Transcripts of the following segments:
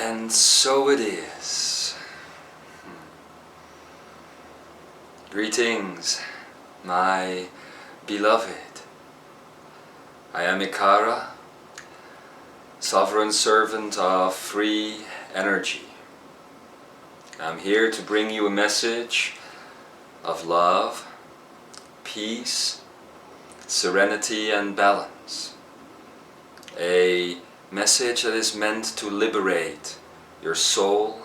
And so it is. Greetings, my beloved. I am Ekara, sovereign servant of free energy. I'm here to bring you a message of love, peace, serenity and balance. A message that is meant to liberate your soul,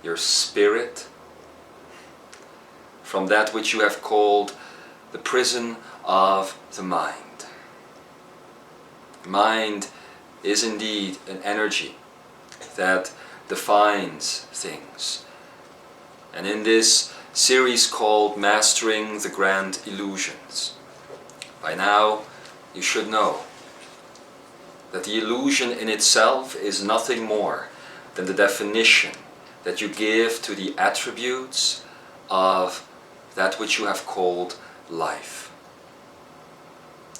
your spirit, from that which you have called the prison of the mind. Mind is indeed an energy that defines things. And in this series called Mastering the Grand Illusions, by now you should know that the illusion in itself is nothing more than the definition that you give to the attributes of that which you have called life.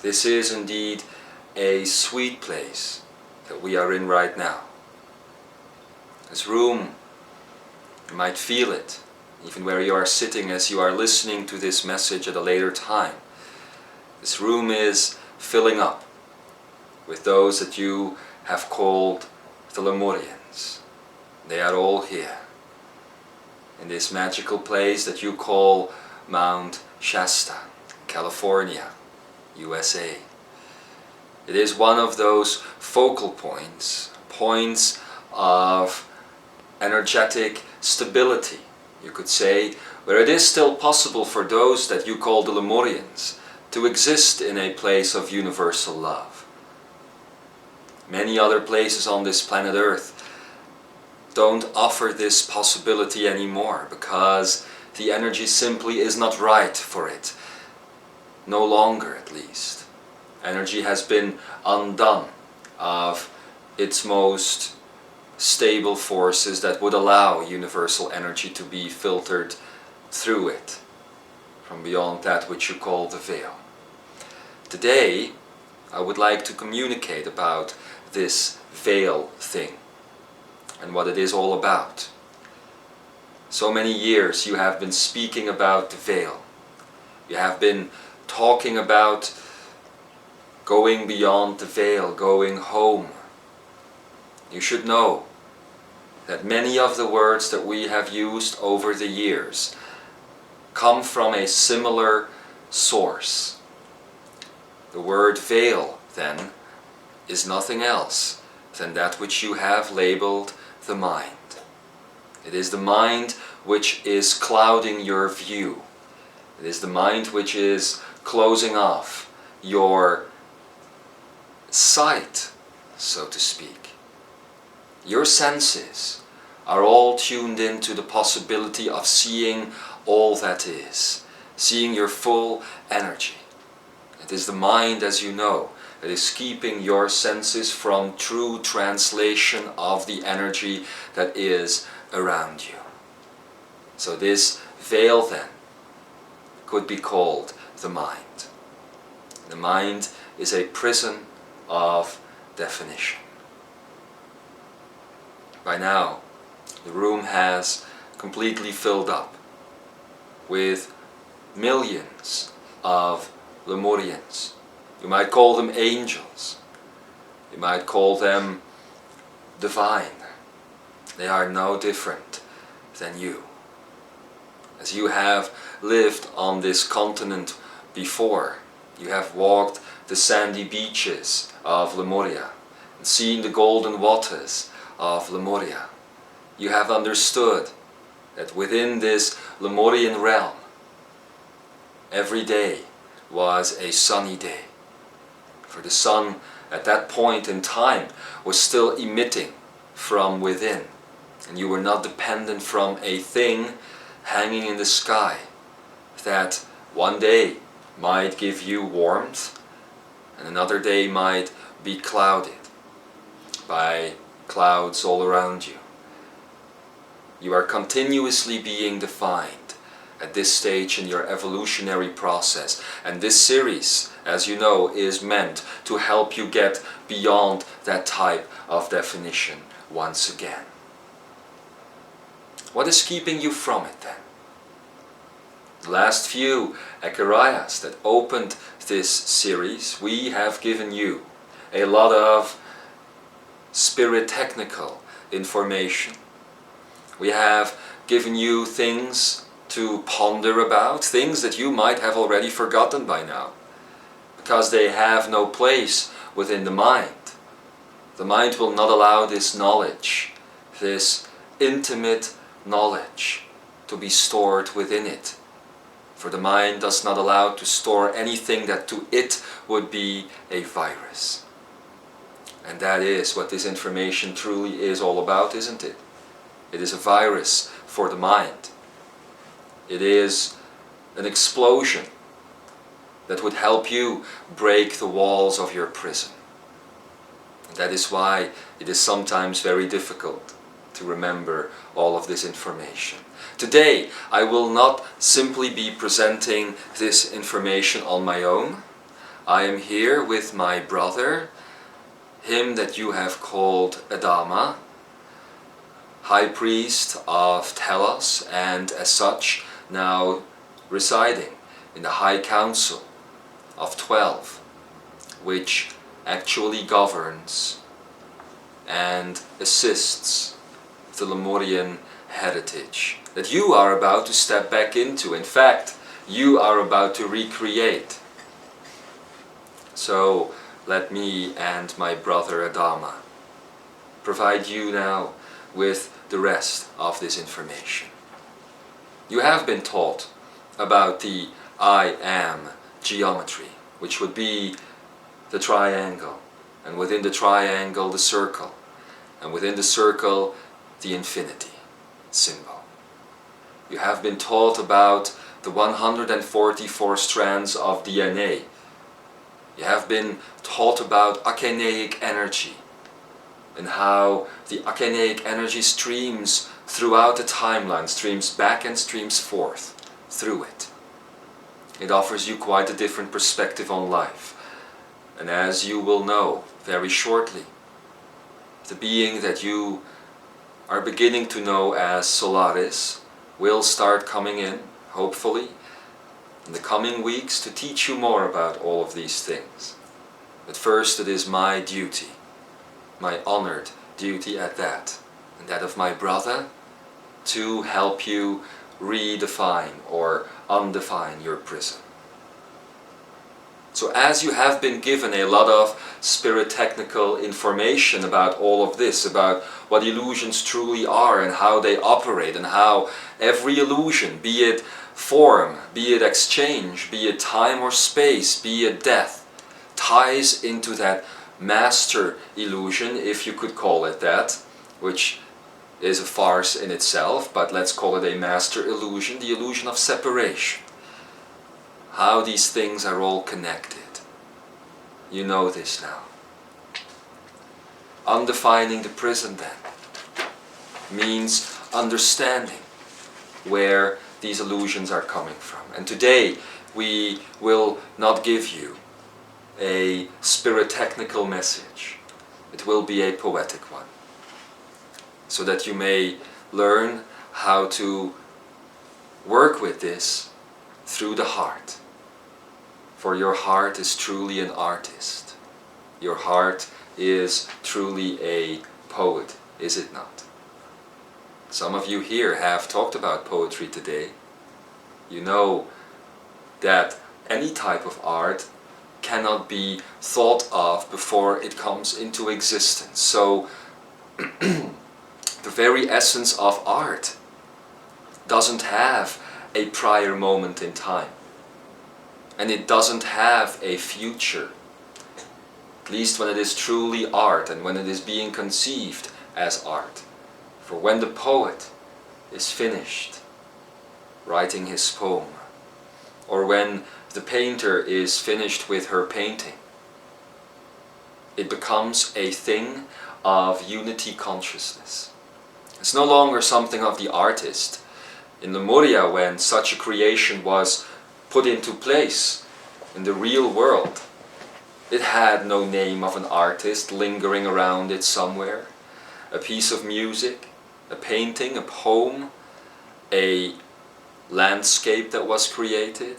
This is indeed a sweet place that we are in right now. This room, you might feel it, even where you are sitting as you are listening to this message at a later time. This room is filling up with those that you have called the Lemurians. They are all here, in this magical place that you call Mount Shasta, California, USA. It is one of those focal points of energetic stability, you could say, where it is still possible for those that you call the Lemurians to exist in a place of universal love. Many other places on this planet Earth don't offer this possibility anymore because the energy simply is not right for it. No longer, at least. Energy has been undone of its most stable forces that would allow universal energy to be filtered through it from beyond that which you call the veil. Today, I would like to communicate about this veil thing and what it is all about. So many years you have been speaking about the veil. You have been talking about going beyond the veil, going home. You should know that many of the words that we have used over the years come from a similar source. The word veil, then, is nothing else than that which you have labeled the mind. It is the mind which is clouding your view. It is the mind which is closing off your sight, so to speak. Your senses are all tuned into the possibility of seeing all that is, seeing your full energy. It is the mind, as you know, that is keeping your senses from true translation of the energy that is around you. So this veil then could be called the mind. The mind is a prison of definition. By now, the room has completely filled up with millions of Lemurians. You might call them angels. You might call them divine. They are no different than you. As you have lived on this continent before, you have walked the sandy beaches of Lemuria and seen the golden waters of Lemuria. You have understood that within this Lemurian realm, every day was a sunny day. For the sun at that point in time was still emitting from within, and you were not dependent from a thing hanging in the sky that one day might give you warmth and another day might be clouded by clouds all around you. You are continuously being defined at this stage in your evolutionary process. And this series, as you know, is meant to help you get beyond that type of definition once again. What is keeping you from it then? The last few Ekarayas that opened this series, we have given you a lot of spirit technical information. We have given you things to ponder about, things that you might have already forgotten by now, because they have no place within the mind. The mind will not allow this knowledge, this intimate knowledge, to be stored within it. For the mind does not allow to store anything that to it would be a virus. And that is what this information truly is all about, isn't it? It is a virus for the mind. It is an explosion that would help you break the walls of your prison. And that is why it is sometimes very difficult to remember all of this information. Today, I will not simply be presenting this information on my own. I am here with my brother, him that you have called Adama, High Priest of Telos, and as such now residing in the High Council of 12, which actually governs and assists the Lemurian heritage that you are about to step back into. In fact, you are about to recreate. So let me and my brother Adama provide you now with the rest of this information. You have been taught about the I am geometry, which would be the triangle, and within the triangle the circle, and within the circle the infinity symbol. You have been taught about the 144 strands of DNA. You have been taught about Akeneic energy and how the Akeneic energy streams throughout the timeline, streams back and streams forth through it. It offers you quite a different perspective on life. And as you will know very shortly, the being that you are beginning to know as Solaris will start coming in, hopefully, in the coming weeks to teach you more about all of these things. But first it is my duty, my honored duty at that, and that of my brother, to help you redefine or undefine your prison. So as you have been given a lot of spirit technical information about all of this, about what illusions truly are and how they operate, and how every illusion, be it form, be it exchange, be it time or space, be it death, ties into that master illusion, if you could call it that, which is a farce in itself, but let's call it a master illusion, the illusion of separation. How these things are all connected. You know this now. Undefining the prison then means understanding where these illusions are coming from. And today we will not give you a spirit technical message. It will be a poetic one, so that you may learn how to work with this through the heart. For your heart is truly an artist. Your heart is truly a poet, is it not? Some of you here have talked about poetry today. You know that any type of art cannot be thought of before it comes into existence. So the very essence of art doesn't have a prior moment in time. And it doesn't have a future, at least when it is truly art and when it is being conceived as art. For when the poet is finished writing his poem, or when the painter is finished with her painting, it becomes a thing of unity consciousness. It's no longer something of the artist, In Lemuria, when such a creation was put into place in the real world, it had no name of an artist lingering around it somewhere. A piece of music, a painting, a poem, a landscape that was created.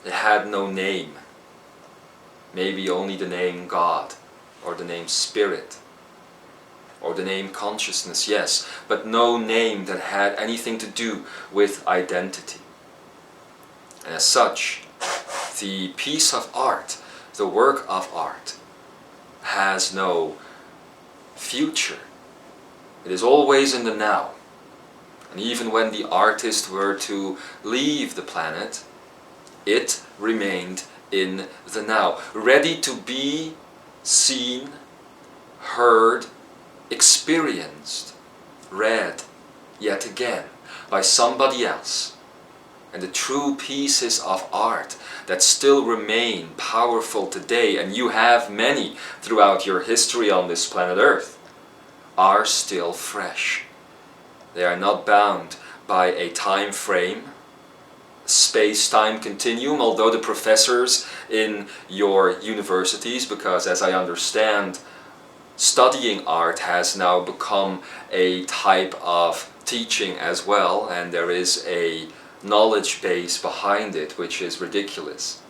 It had no name. Maybe only the name God, or the name Spirit, or the name consciousness, yes, but no name that had anything to do with identity. And as such, the piece of art, the work of art, has no future. It is always in the now. And even when the artist were to leave the planet, it remained in the now, ready to be seen, heard, experienced, read yet again by somebody else. And the true pieces of art that still remain powerful today, and you have many throughout your history on this planet Earth, are still fresh. They are not bound by a time frame, space-time continuum, although the professors in your universities, because as I understand, studying art has now become a type of teaching as well, and there is a knowledge base behind it which is ridiculous.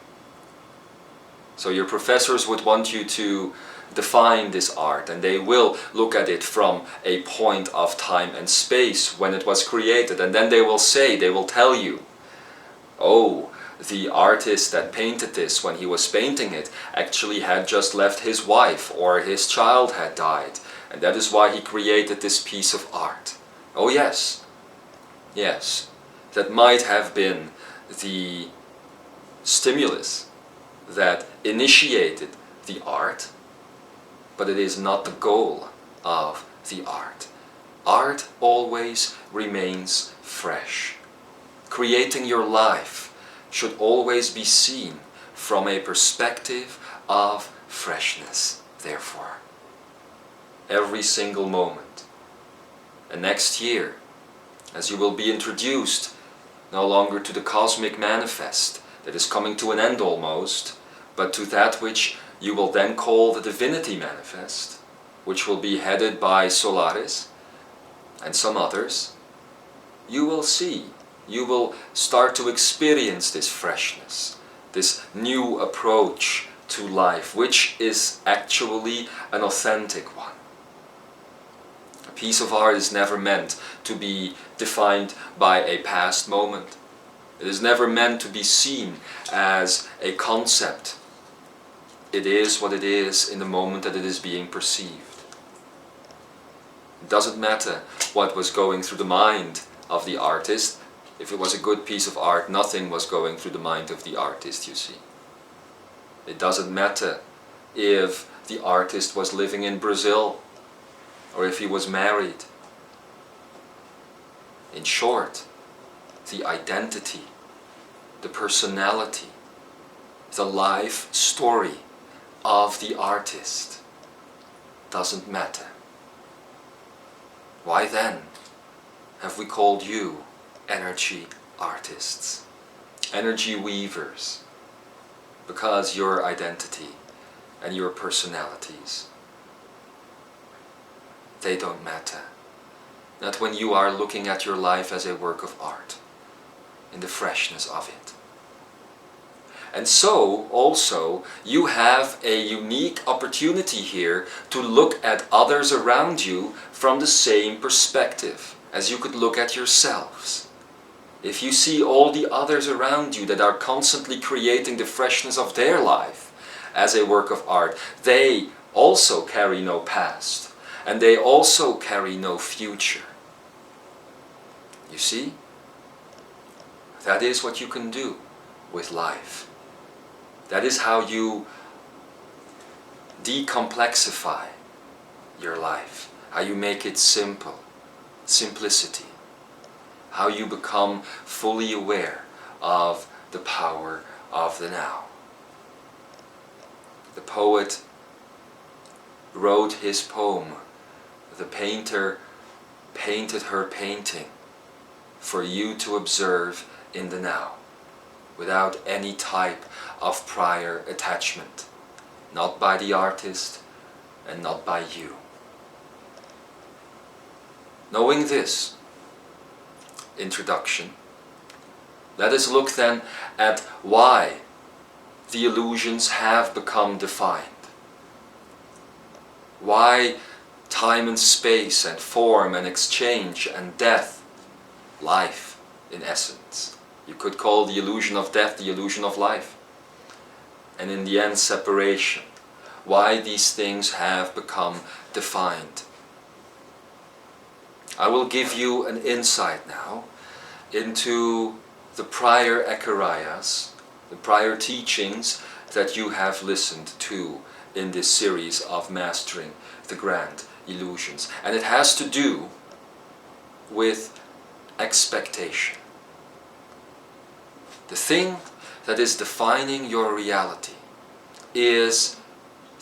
So your professors would want you to define this art, and they will look at it from a point of time and space when it was created, and then they will tell you, oh, the artist that painted this, when he was painting it, actually had just left his wife, or his child had died, and that is why he created this piece of art. Oh yes, yes, that might have been the stimulus that initiated the art, but it is not the goal of the art. Art always remains fresh. Creating your life should always be seen from a perspective of freshness, therefore. Every single moment. And next year, as you will be introduced no longer to the cosmic manifest that is coming to an end almost, but to that which you will then call the divinity manifest, which will be headed by Solaris and some others, you will see, you will start to experience this freshness, this new approach to life, which is actually an authentic one. A piece of art is never meant to be defined by a past moment. It is never meant to be seen as a concept. It is what it is in the moment that it is being perceived. It doesn't matter what was going through the mind of the artist. If it was a good piece of art, nothing was going through the mind of the artist, you see. It doesn't matter if the artist was living in Brazil or if he was married. In short, the identity, the personality, the life story of the artist doesn't matter. Why then have we called you energy artists, energy weavers? Because your identity and your personalities, they don't matter. Not when you are looking at your life as a work of art, in the freshness of it. And so, also, you have a unique opportunity here to look at others around you from the same perspective as you could look at yourselves. If you see all the others around you that are constantly creating the freshness of their life as a work of art, they also carry no past, and they also carry no future. You see? That is what you can do with life. That is how you decomplexify your life, how you make it simple, simplicity, how you become fully aware of the power of the now. The poet wrote his poem, the painter painted her painting, for you to observe in the now, without any type of prior attachment, not by the artist and not by you. Knowing this introduction, let us look then at why the illusions have become defined. Why time and space and form and exchange and death, life in essence. You could call the illusion of death the illusion of life. And in the end, separation. Why these things have become defined. I will give you an insight now into the prior Ekarayas, the prior teachings that you have listened to in this series of Mastering the Grand Illusions. And it has to do with expectation. The thing that is defining your reality is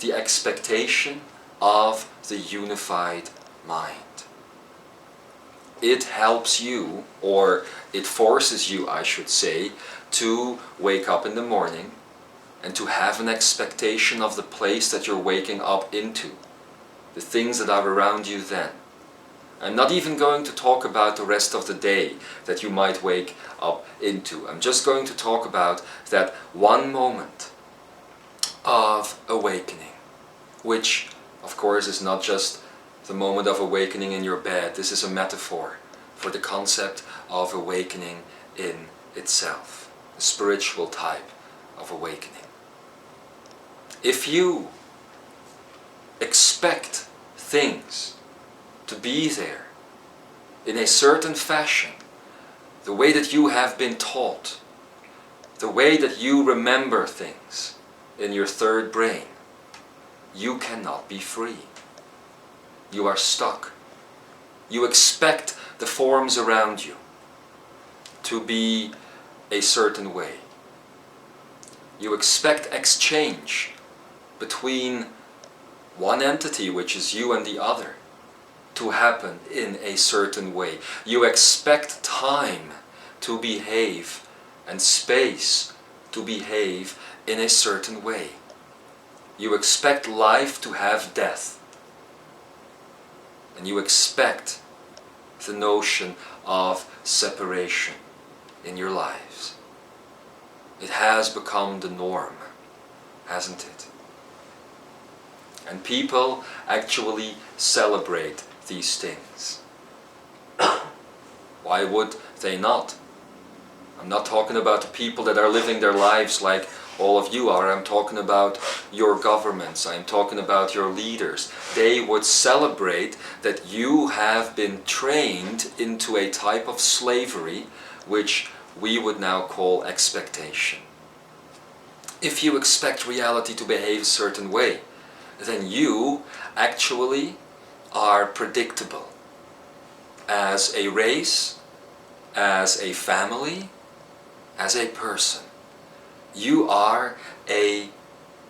the expectation of the unified mind. It helps you, or it forces you, I should say, to wake up in the morning and to have an expectation of the place that you're waking up into, the things that are around you then. I'm not even going to talk about the rest of the day that you might wake up into. I'm just going to talk about that one moment of awakening, which of course is not just the moment of awakening in your bed. This is a metaphor for the concept of awakening in itself, a spiritual type of awakening. If you expect things to be there in a certain fashion, the way that you have been taught, the way that you remember things in your third brain, you cannot be free. You are stuck. You expect the forms around you to be a certain way. You expect exchange between one entity, which is you, and the other, to happen in a certain way. You expect time to behave and space to behave in a certain way. You expect life to have death. And you expect the notion of separation in your lives. It has become the norm, hasn't it? And people actually celebrate these things. Why would they not? I'm not talking about the people that are living their lives like all of you are. I'm talking about your governments. I'm talking about your leaders. They would celebrate that you have been trained into a type of slavery which we would now call expectation. If you expect reality to behave a certain way, then you actually are predictable as a race, as a family, as a person. You are a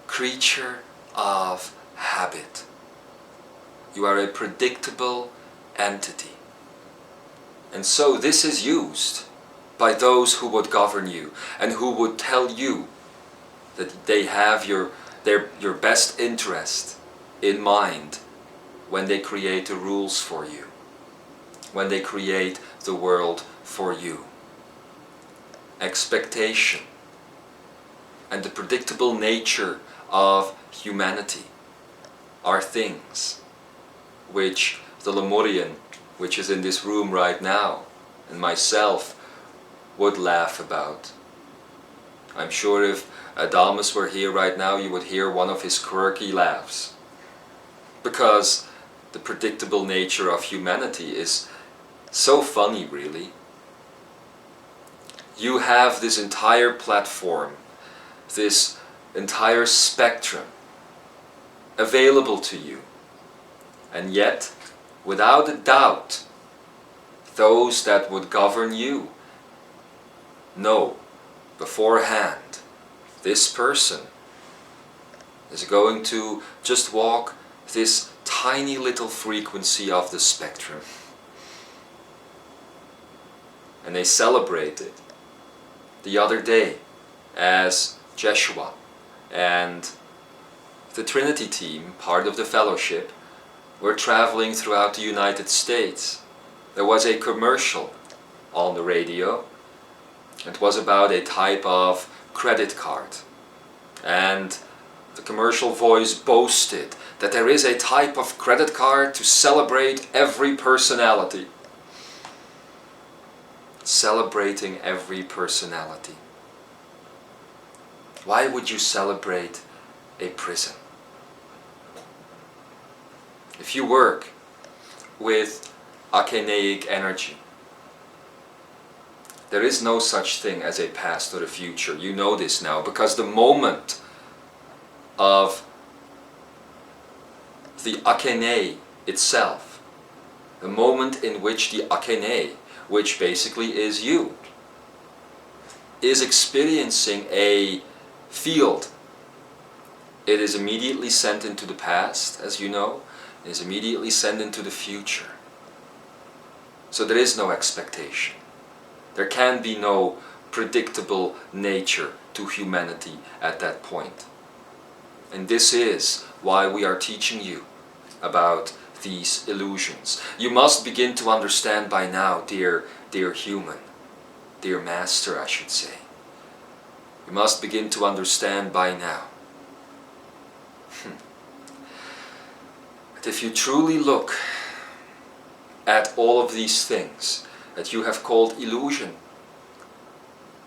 creature of habit. You are a predictable entity. And so this is used by those who would govern you and who would tell you that they have your best interest in mind when they create the rules for you, when they create the world for you. Expectation and the predictable nature of humanity are things which the Lemurian, which is in this room right now, and myself would laugh about. I'm sure if Adamus were here right now, you would hear one of his quirky laughs. Because the predictable nature of humanity is so funny, really. You have this entire platform, this entire spectrum available to you. And yet, without a doubt, those that would govern you know beforehand, this person is going to just walk this tiny little frequency of the spectrum. and they celebrated the other day as Jeshua and the Trinity team, part of the fellowship, were traveling throughout the United States. There was a commercial on the radio. It was about a type of credit card. And the commercial voice boasted that there is a type of credit card to celebrate every personality. Celebrating every personality. Why would you celebrate a prison? If you work with Akeneic energy, there is no such thing as a past or a future. You know this now, because the moment of the Akene itself, the moment in which the Akene, which basically is you, is experiencing a field, it is immediately sent into the past, as you know, it is immediately sent into the future. So there is no expectation. There can be no predictable nature to humanity at that point. And this is why we are teaching you about these illusions. You must begin to understand by now, dear human, dear master, I should say. You must begin to understand by now that if you truly look at all of these things that you have called illusion,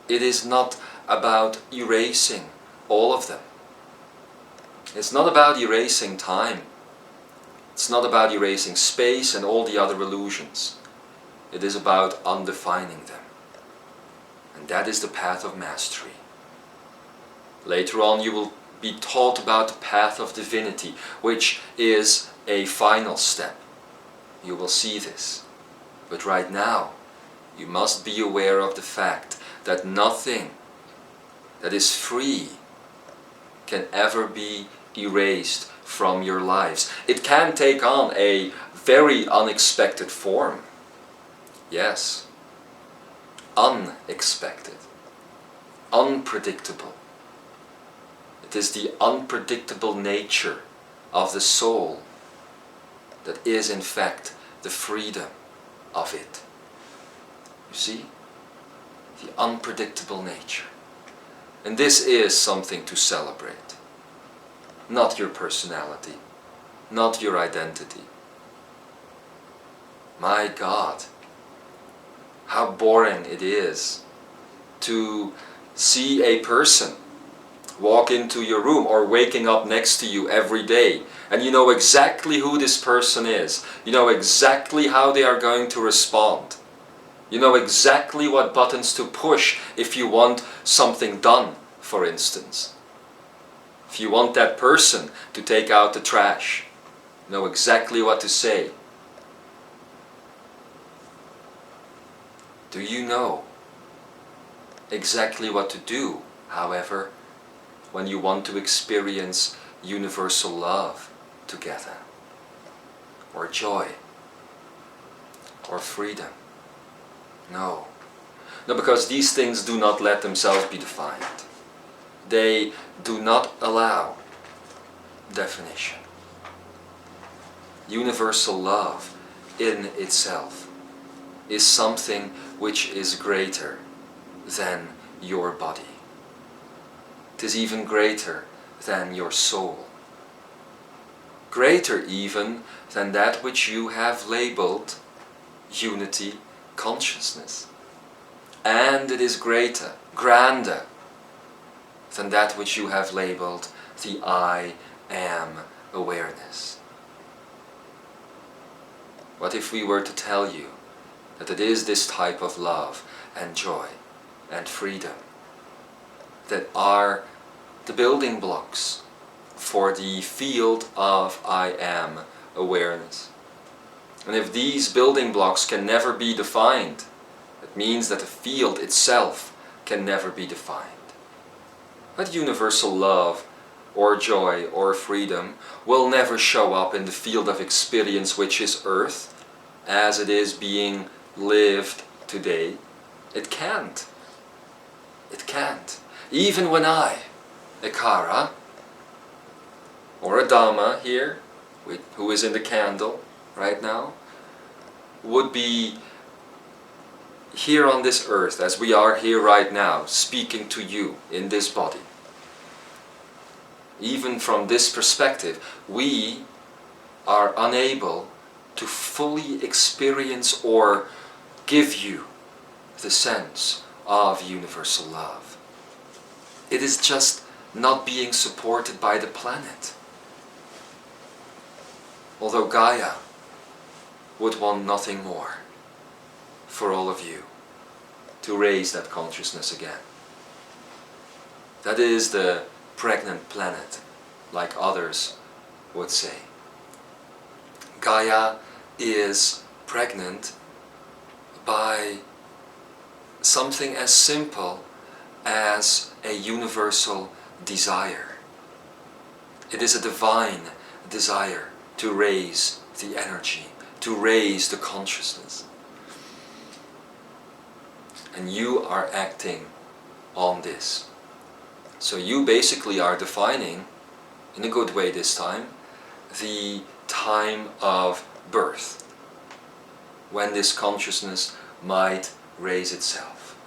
it is not about erasing all of them. It's not about erasing time. It's not about erasing space and all the other illusions. It is about undefining them. And that is the path of mastery. Later on you will be taught about the path of divinity, which is a final step. You will see this. But right now, you must be aware of the fact that nothing that is free can ever be erased from your lives. It can take on a very unexpected form. Yes. Unexpected. Unpredictable. It is the unpredictable nature of the soul that is in fact the freedom of it. You see? The unpredictable nature. And this is something to celebrate. Not your personality, not your identity. My God, how boring it is to see a person walk into your room or waking up next to you every day, and you know exactly who this person is. You know exactly how they are going to respond. You know exactly what buttons to push if you want something done, for instance. If you want that person to take out the trash, you know exactly what to say. Do you know exactly what to do, however, when you want to experience universal love together, or joy, or freedom? No. No, because these things do not let themselves be defined. They do not allow definition. Universal love in itself is something which is greater than your body. It is even greater than your soul. Greater even than that which you have labeled unity consciousness. And it is greater, grander than that which you have labeled the I am awareness. What if we were to tell you that it is this type of love and joy and freedom that are the building blocks for the field of I am awareness? And if these building blocks can never be defined, it means that the field itself can never be defined. But universal love or joy or freedom will never show up in the field of experience which is earth as it is being lived today. It can't. It can't. Even when I, Ekara, or a Dhamma here, who is in the candle right now, would be here on this earth, as we are here right now, speaking to you in this body. Even from this perspective, we are unable to fully experience or give you the sense of universal love. It is just not being supported by the planet. Although Gaia would want nothing more for all of you to raise that consciousness again. That is the pregnant planet, like others would say. Gaia is pregnant by something as simple as a universal desire. It is a divine desire to raise the energy, to raise the consciousness. And you are acting on this. So you basically are defining, in a good way this time, the time of birth, when this consciousness might raise itself.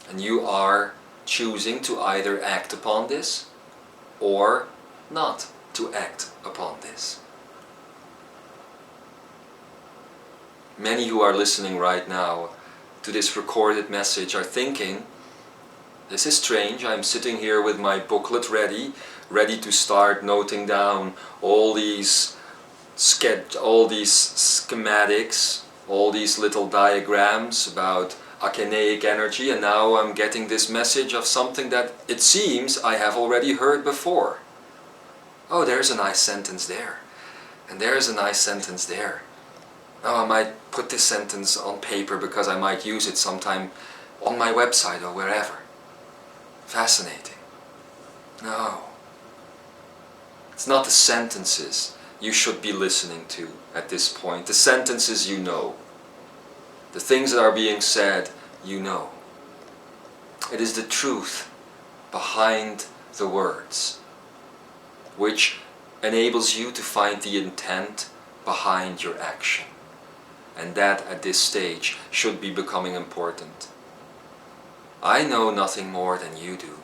And you are choosing to either act upon this or not to act upon this. Many who are listening right now to this recorded message are thinking, this is strange, I'm sitting here with my booklet ready to start noting down all these schematics, all these little diagrams about akeneic energy, and now I'm getting this message of something that it seems I have already heard before. Oh, there's a nice sentence there, and there's a nice sentence there. Oh, I might put this sentence on paper because I might use it sometime on my website or wherever. Fascinating. No. It's not the sentences you should be listening to at this point. The sentences you know. The things that are being said, you know. It is the truth behind the words, which enables you to find the intent behind your action. And that, at this stage, should be becoming important. I know nothing more than you do.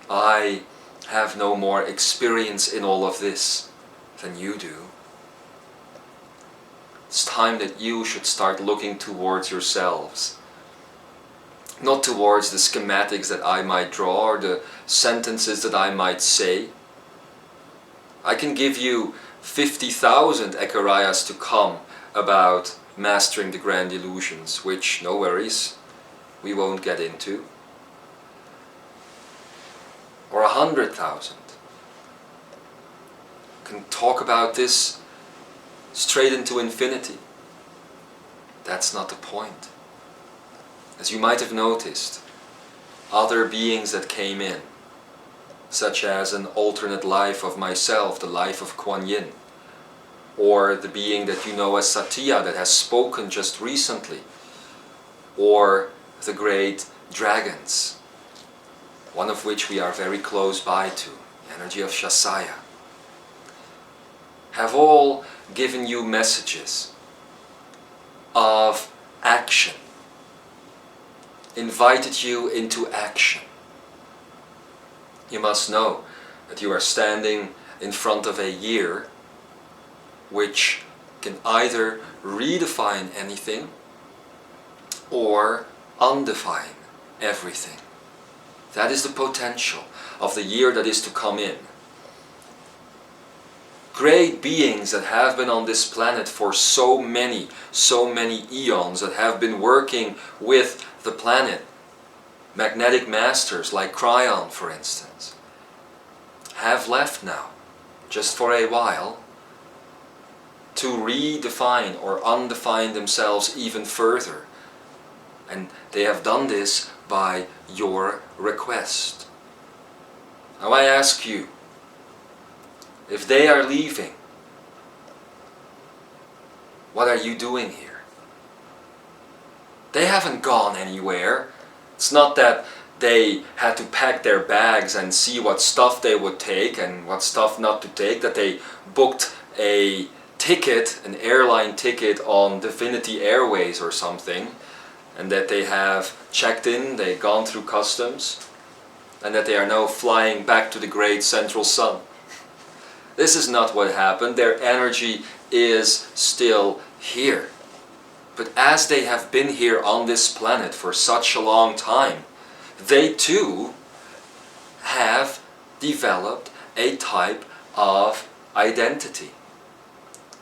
I have no more experience in all of this than you do. It's time that you should start looking towards yourselves. Not towards the schematics that I might draw or the sentences that I might say. I can give you 50,000 ekarayas to come about mastering the grand illusions, which, no worries, we won't get into. Or 100,000. Can talk about this straight into infinity. That's not the point. As you might have noticed, other beings that came in, such as an alternate life of myself, the life of Kuan Yin, or the being that you know as Satya that has spoken just recently, or the great dragons, one of which we are very close by to, the energy of Shasaya, have all given you messages of action, invited you into action. You must know that you are standing in front of a year which can either redefine anything or undefine everything. That is the potential of the year that is to come in. Great beings that have been on this planet for so many eons, that have been working with the planet, magnetic masters like Cryon, for instance, have left now, just for a while, to redefine or undefine themselves even further. And they have done this by your request. Now I ask you, if they are leaving, what are you doing here? They haven't gone anywhere. It's not that they had to pack their bags and see what stuff they would take and what stuff not to take, that they booked a ticket, an airline ticket on Divinity Airways or something, and that they have checked in, they've gone through customs, and that they are now flying back to the great central sun. This is not what happened. Their energy is still here. But as they have been here on this planet for such a long time, they too have developed a type of identity.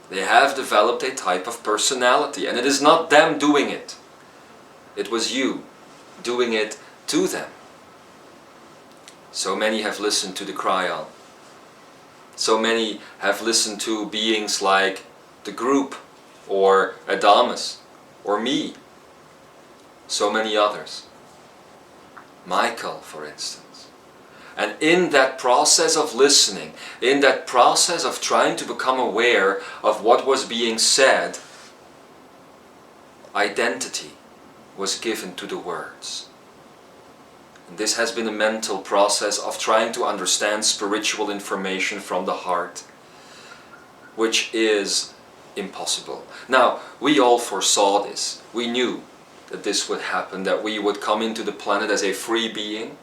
They have developed a type of personality, and it is not them doing it. It was you doing it to them. So many have listened to the Cryon. So many have listened to beings like the group, or Adamus, or me. So many others. Michael, for instance. And in that process of listening, in that process of trying to become aware of what was being said, identity was given to the words. And this has been a mental process of trying to understand spiritual information from the heart, which is impossible. Now, we all foresaw this. We knew that this would happen, that we would come into the planet as a free being,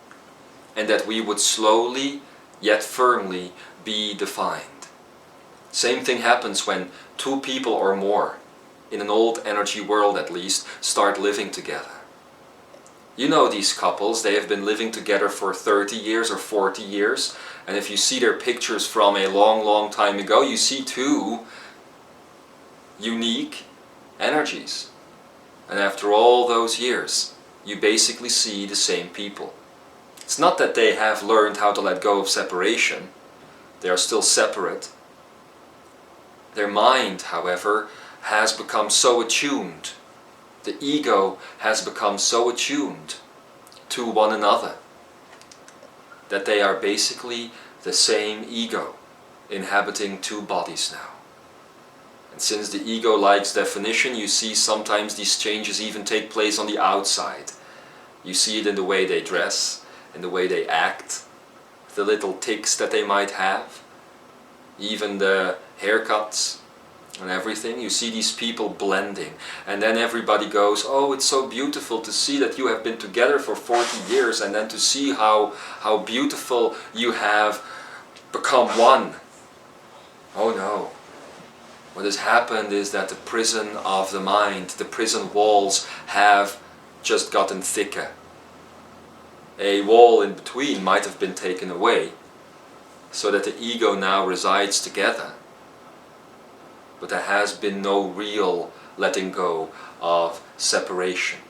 and that we would slowly, yet firmly, be defined. Same thing happens when two people or more, in an old energy world at least, start living together. You know these couples, they have been living together for 30 years or 40 years, and if you see their pictures from a long, long time ago, you see two unique energies. And after all those years, you basically see the same people. It's not that they have learned how to let go of separation. They are still separate. Their mind, however, has become so attuned. The ego has become so attuned to one another that they are basically the same ego inhabiting two bodies now. And since the ego likes definition, you see sometimes these changes even take place on the outside. You see it in the way they dress, in the way they act, the little tics that they might have, even the haircuts and everything. You see these people blending, and then everybody goes, oh, it's so beautiful to see that you have been together for 40 years, and then to see how beautiful you have become one. Oh no. What has happened is that the prison of the mind, the prison walls have just gotten thicker. A wall in between might have been taken away, so that the ego now resides together. But there has been no real letting go of separation.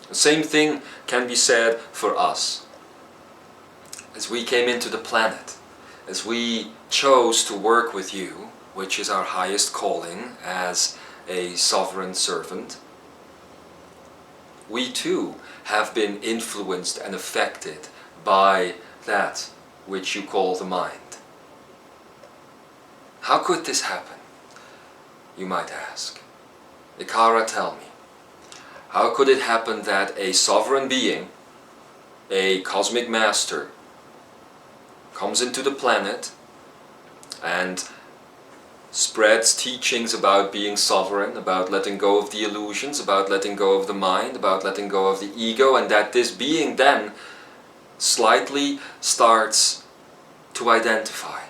The same thing can be said for us. As we came into the planet, as we chose to work with you, which is our highest calling as a sovereign servant, we too have been influenced and affected by that which you call the mind. How could this happen? You might ask. Ekara, tell me, how could it happen that a sovereign being, a cosmic master, comes into the planet and spreads teachings about being sovereign, about letting go of the illusions, about letting go of the mind, about letting go of the ego, and that this being then slightly starts to identify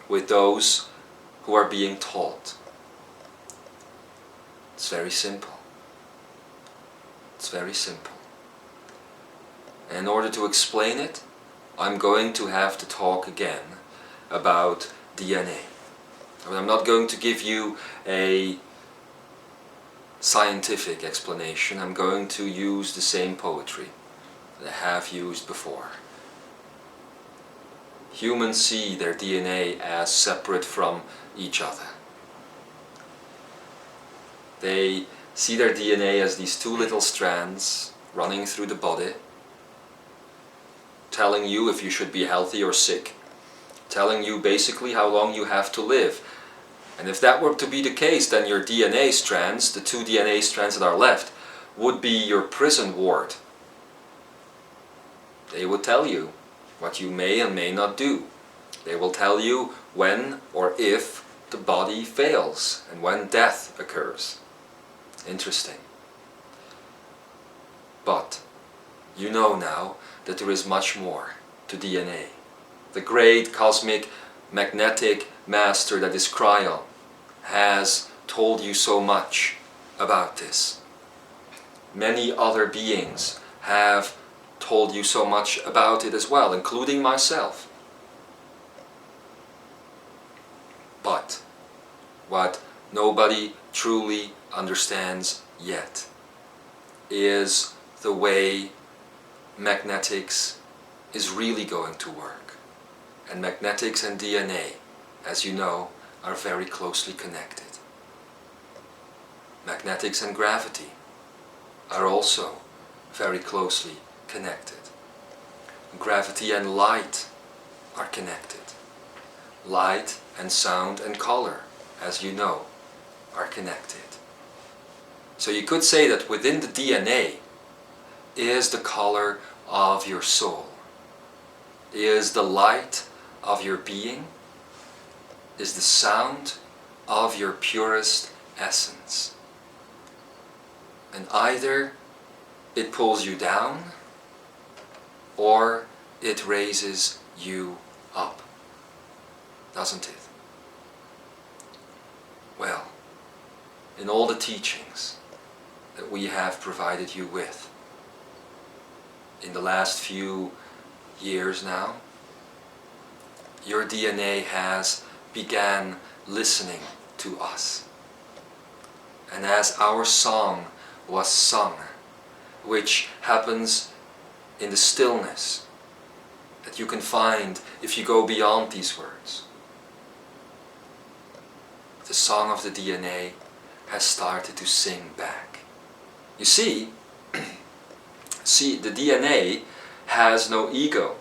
with those who are being taught? It's very simple. It's very simple. And in order to explain it, I'm going to have to talk again about DNA. But I'm not going to give you a scientific explanation. I'm going to use the same poetry that I have used before. Humans see their DNA as separate from each other. They see their DNA as these two little strands running through the body, telling you if you should be healthy or sick, telling you basically how long you have to live. And if that were to be the case, then your DNA strands, the two DNA strands that are left, would be your prison ward. They would tell you what you may and may not do. They will tell you when or if the body fails and when death occurs. Interesting. But you know now that there is much more to DNA. The great cosmic magnetic master that is Cryon has told you so much about this. Many other beings have told you so much about it as well, including myself. But what nobody truly understands yet is the way magnetics is really going to work. And magnetics and DNA, as you know, are very closely connected. Magnetics and gravity are also very closely connected. Gravity and light are connected. Light and sound and color, as you know, are connected. So you could say that within the DNA is the color of your soul, is the light of your being, is the sound of your purest essence. And either it pulls you down or it raises you up, doesn't it? Well, in all the teachings that we have provided you with in the last few years now, your DNA has began listening to us. And as our song was sung, which happens in the stillness that you can find if you go beyond these words, the song of the DNA has started to sing back. You see, the DNA has no ego.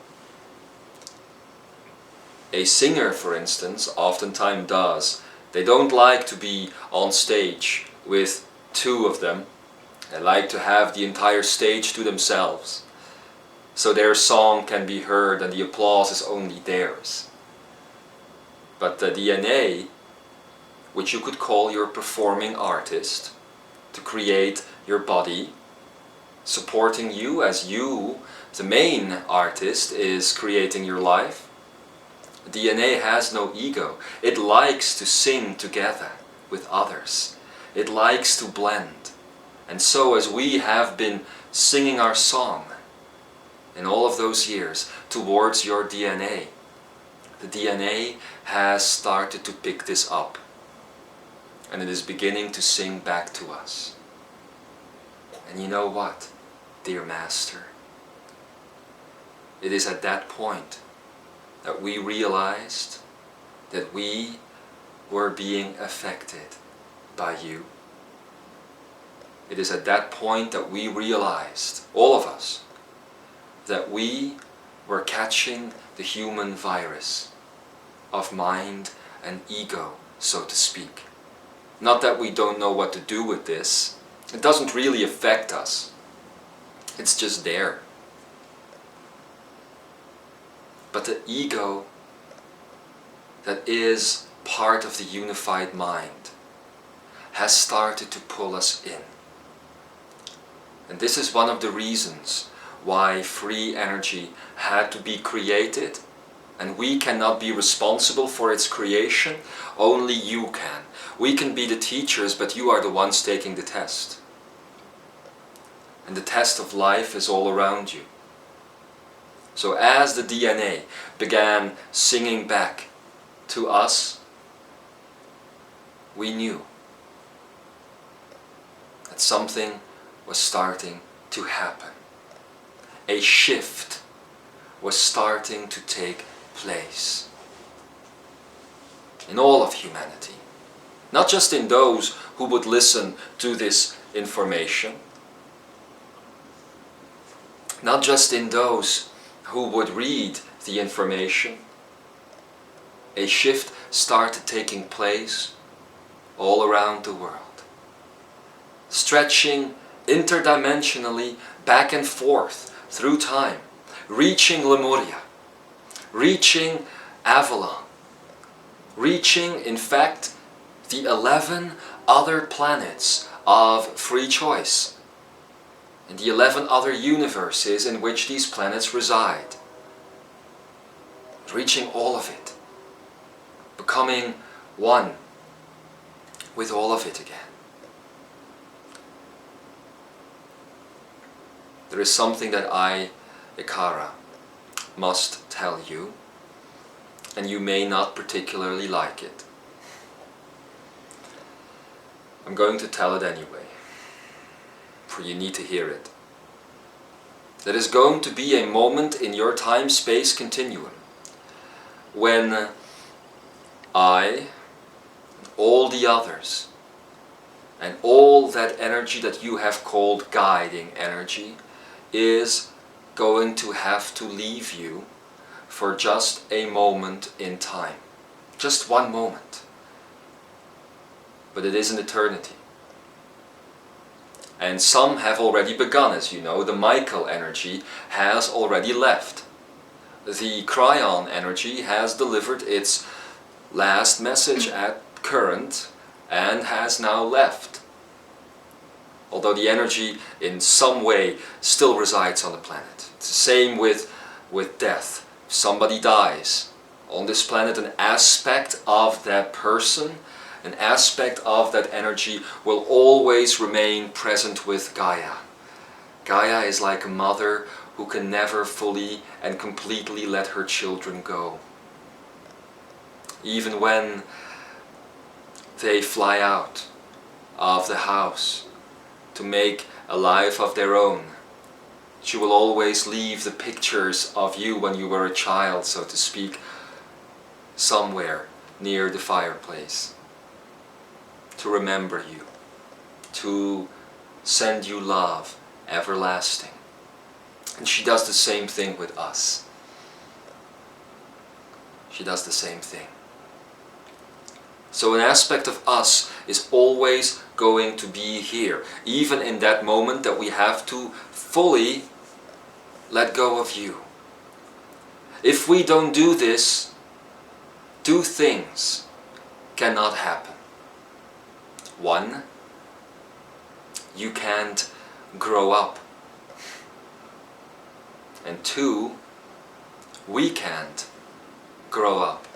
A singer, for instance, oftentimes does. They don't like to be on stage with two of them. They like to have the entire stage to themselves, so their song can be heard and the applause is only theirs. But the DNA, which you could call your performing artist, to create your body, supporting you as you, the main artist, is creating your life. DNA has no ego. It likes to sing together with others. It likes to blend. And so as we have been singing our song in all of those years towards your DNA, the DNA has started to pick this up. And it is beginning to sing back to us. And you know what, dear Master? It is at that point that we realized that we were being affected by you. It is at that point that we realized, all of us, that we were catching the human virus of mind and ego, so to speak. Not that we don't know what to do with this. It doesn't really affect us. It's just there. But the ego that is part of the unified mind has started to pull us in. And this is one of the reasons why free energy had to be created, and we cannot be responsible for its creation. Only you can. We can be the teachers, but you are the ones taking the test. And the test of life is all around you. So as the DNA began singing back to us, we knew that something was starting to happen. A shift was starting to take place in all of humanity. Not just in those who would listen to this information, not just in those who would read the information. A shift started taking place all around the world, stretching interdimensionally back and forth through time, reaching Lemuria, reaching Avalon, reaching, in fact, the 11 other planets of free choice, and the 11 other universes in which these planets reside. Reaching all of it, becoming one with all of it again. There is something that I, Ekara, must tell you, and you may not particularly like it. I'm going to tell it anyway, for you need to hear it. There is going to be a moment in your time-space continuum when I, all the others, and all that energy that you have called guiding energy is going to have to leave you for just a moment in time. Just one moment. But it is an eternity. And some have already begun, as you know. The Michael energy has already left. The Cryon energy has delivered its last message at current and has now left. Although the energy in some way still resides on the planet. It's the same with death. If somebody dies on this planet, an aspect of that person, an aspect of that energy will always remain present with Gaia. Gaia is like a mother who can never fully and completely let her children go. Even when they fly out of the house to make a life of their own, she will always leave the pictures of you when you were a child, so to speak, somewhere near the fireplace, to remember you, to send you love everlasting. And she does the same thing with us. She does the same thing. So an aspect of us is always going to be here, even in that moment that we have to fully let go of you. If we don't do this, two things cannot happen. One, you can't grow up. And two, we can't grow up.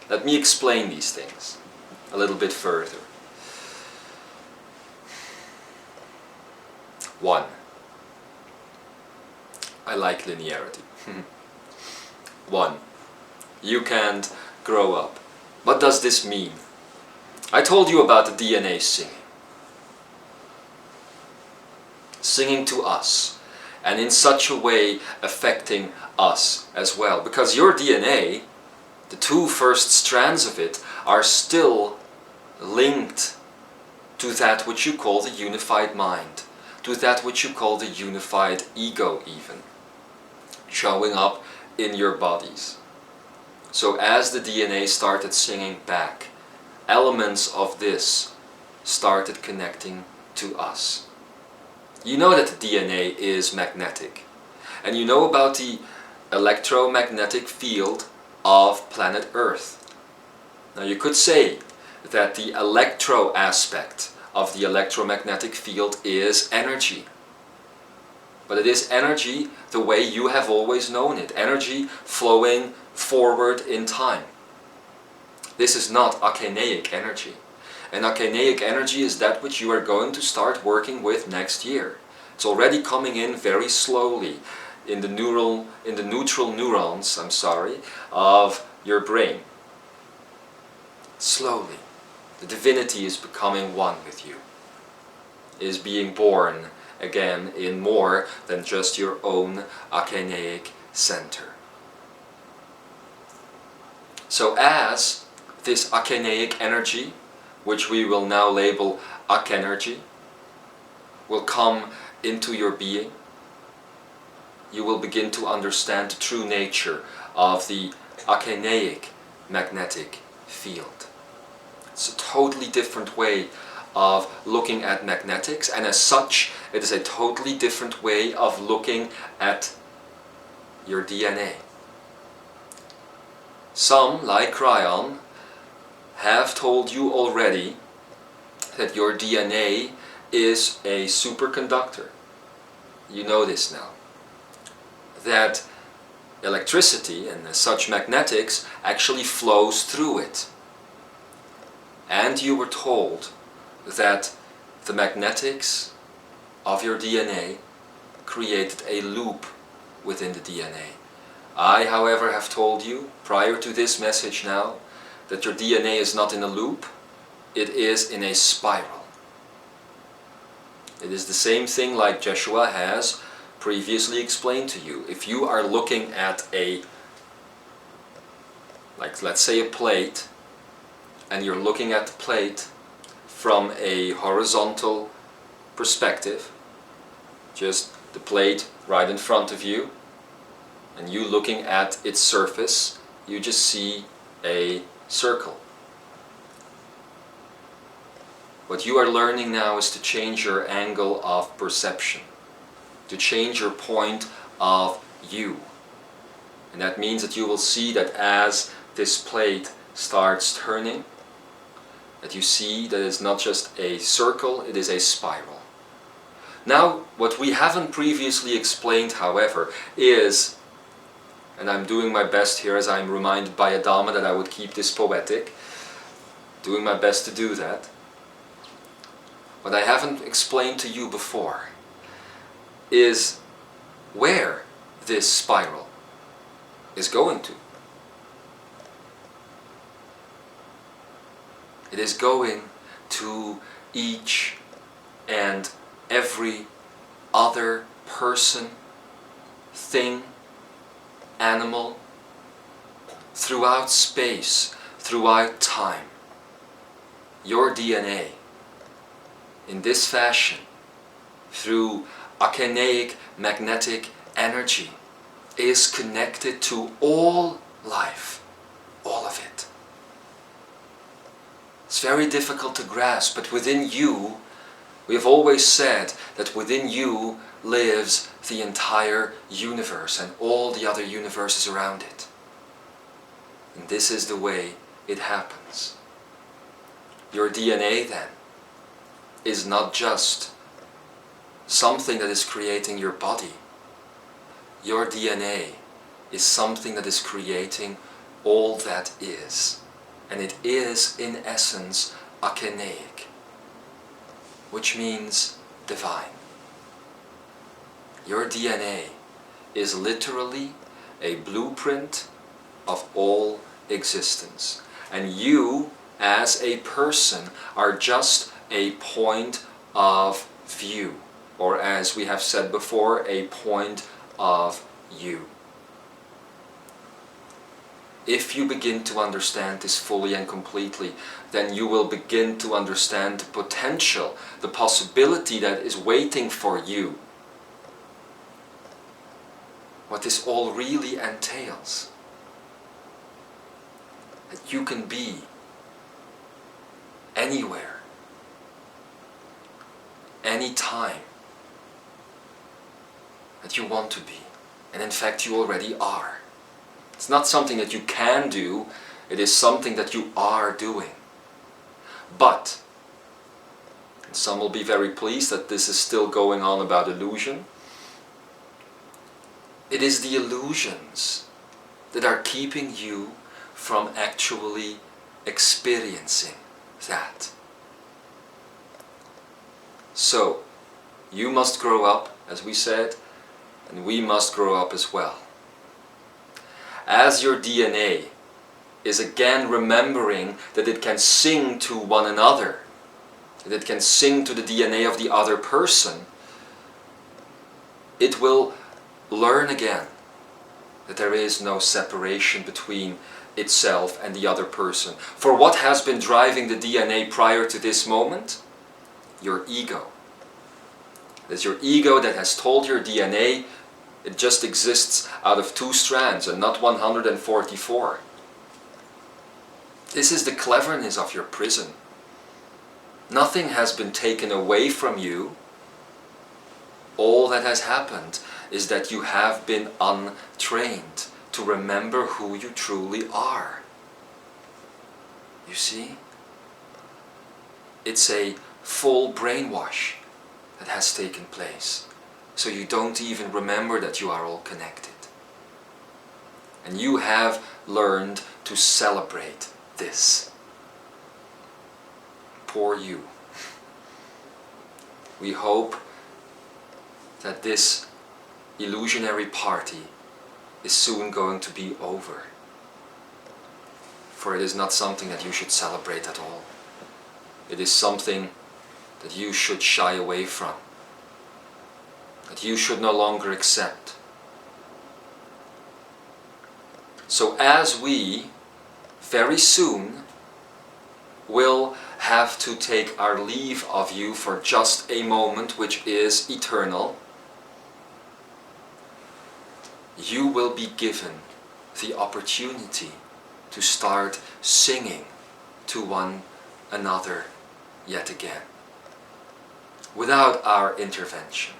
Let me explain these things a little bit further. One, I like linearity. One, you can't grow up. What does this mean? I told you about the DNA singing. Singing to us, and in such a way affecting us as well. Because your DNA, the two first strands of it, are still linked to that which you call the unified mind, to that which you call the unified ego even, showing up in your bodies. So as the DNA started singing back, elements of this started connecting to us. You know that the DNA is magnetic, and you know about the electromagnetic field of planet Earth. Now you could say that the electro aspect of the electromagnetic field is energy. But it is energy the way you have always known it, energy flowing forward in time. This is not akeneic energy. And akeneic energy is that which you are going to start working with next year. It's already coming in very slowly in the neutral neurons, of your brain. Slowly. The divinity is becoming one with you. Is being born again in more than just your own akeneic center. So as this akeneic energy, which we will now label akenergy, will come into your being, you will begin to understand the true nature of the akeneic magnetic field. It's a totally different way of looking at magnetics, and as such it is a totally different way of looking at your DNA. Some, like Cryon, have told you already that your DNA is a superconductor. You know this now. That electricity, and as such magnetics, actually flows through it. And you were told that the magnetics of your DNA created a loop within the DNA. I, however, have told you, prior to this message now, that your DNA is not in a loop, it is in a spiral. It is the same thing like Joshua has previously explained to you. If you are looking at let's say a plate, and you're looking at the plate from a horizontal perspective, just the plate right in front of you, and you looking at its surface, you just see a circle. What you are learning now is to change your angle of perception, to change your point of view. And that means that you will see that as this plate starts turning, that you see that it's not just a circle, it is a spiral. Now, what we haven't previously explained, however, is, and I'm doing my best here as I'm reminded by Adama that I would keep this poetic, doing my best to do that. What I haven't explained to you before is where this spiral is going to. It is going to each and every other person, thing, animal, throughout space, throughout time. Your DNA, in this fashion, through archaic magnetic energy, is connected to all life, all of it. It's very difficult to grasp, but within you, we have always said that within you lives the entire universe and all the other universes around it. And this is the way it happens. Your DNA then is not just something that is creating your body. Your DNA is something that is creating all that is. And it is, in essence, archaic, which means divine. Your DNA is literally a blueprint of all existence. And you, as a person, are just a point of view, or as we have said before, a point of you. If you begin to understand this fully and completely, then you will begin to understand the potential, the possibility that is waiting for you. What this all really entails. That you can be anywhere, anytime that you want to be. And in fact, you already are. It's not something that you can do, it is something that you are doing. But, and some will be very pleased that this is still going on about illusion, it is the illusions that are keeping you from actually experiencing that. So, you must grow up, as we said, and we must grow up as well. As your DNA is again remembering that it can sing to one another, that it can sing to the DNA of the other person, it will learn again that there is no separation between itself and the other person. For what has been driving the DNA prior to this moment? Your ego. It is your ego that has told your DNA it just exists out of 2 strands and not 144. This is the cleverness of your prison. Nothing has been taken away from you. All that has happened is that you have been untrained to remember who you truly are. You see? It's a full brainwash that has taken place. So you don't even remember that you are all connected. And you have learned to celebrate this. Poor you. We hope that this illusionary party is soon going to be over. For it is not something that you should celebrate at all. It is something that you should shy away from, that you should no longer accept. So as we very soon will have to take our leave of you for just a moment, which is eternal, you will be given the opportunity to start singing to one another yet again, without our intervention.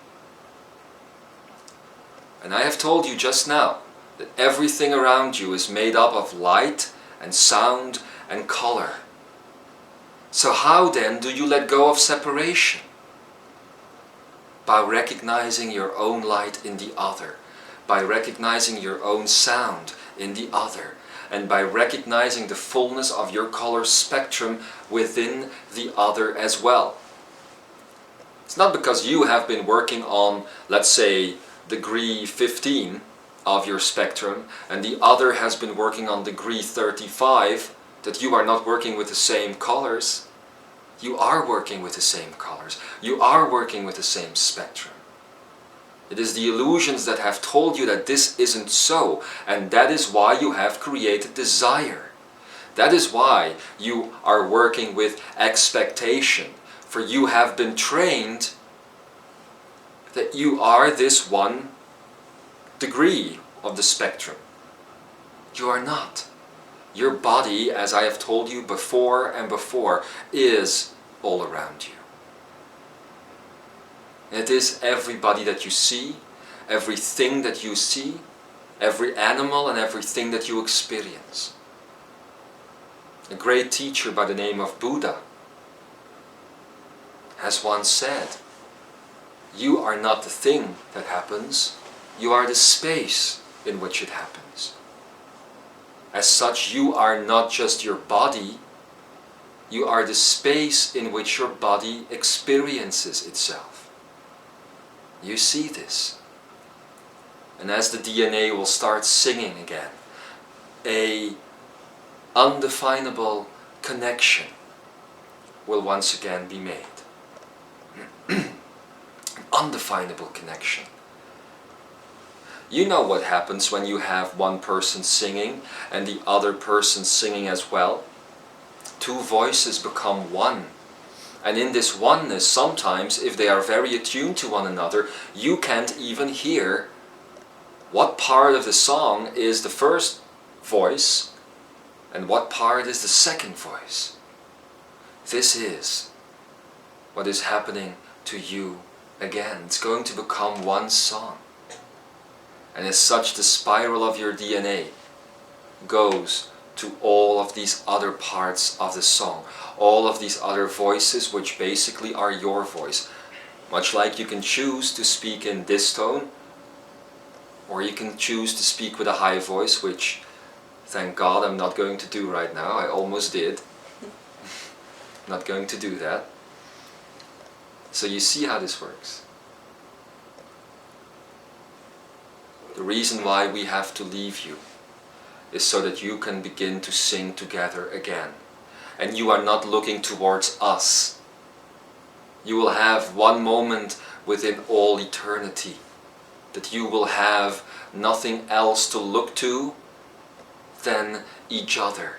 And I have told you just now that everything around you is made up of light and sound and color. So how then do you let go of separation? By recognizing your own light in the other, by recognizing your own sound in the other, and by recognizing the fullness of your color spectrum within the other as well. It's not because you have been working on, let's say, degree 15 of your spectrum, and the other has been working on degree 35, that you are not working with the same colors. You are working with the same colors. You are working with the same spectrum. It is the illusions that have told you that this isn't so, and that is why you have created desire. That is why you are working with expectation, for you have been trained that you are this one degree of the spectrum. You are not. Your body, as I have told you before and before, is all around you. It is everybody that you see, everything that you see, every animal and everything that you experience. A great teacher by the name of Buddha has once said, you are not the thing that happens, you are the space in which it happens. As such, you are not just your body, you are the space in which your body experiences itself. You see this. And as the DNA will start singing again, a undefinable connection will once again be made. An undefinable connection. You know what happens when you have one person singing and the other person singing as well. Two voices become one. And in this oneness, sometimes, if they are very attuned to one another, you can't even hear what part of the song is the first voice and what part is the second voice. This is what is happening to you again. It's going to become one song. And as such, the spiral of your DNA goes to all of these other parts of the song, all of these other voices which basically are your voice. Much like you can choose to speak in this tone, or you can choose to speak with a high voice, which, thank God, I'm not going to do right now. I almost did. Not going to do that. So you see how this works. The reason why we have to leave you is so that you can begin to sing together again. And you are not looking towards us. You will have one moment within all eternity that you will have nothing else to look to than each other.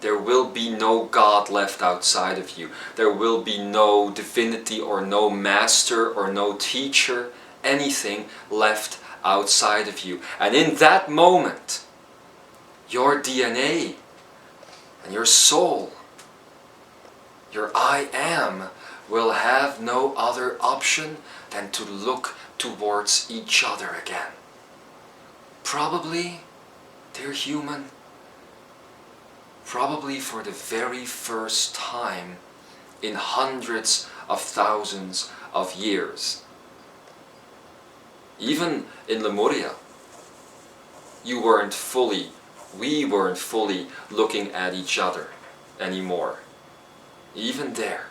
There will be no God left outside of you. There will be no divinity or no master or no teacher, anything left outside of you. And in that moment, your DNA and your soul your I am will have no other option than to look towards each other again. Probably, dear human, probably for the very first time in hundreds of thousands of years. Even in Lemuria, we weren't fully looking at each other anymore. Even there,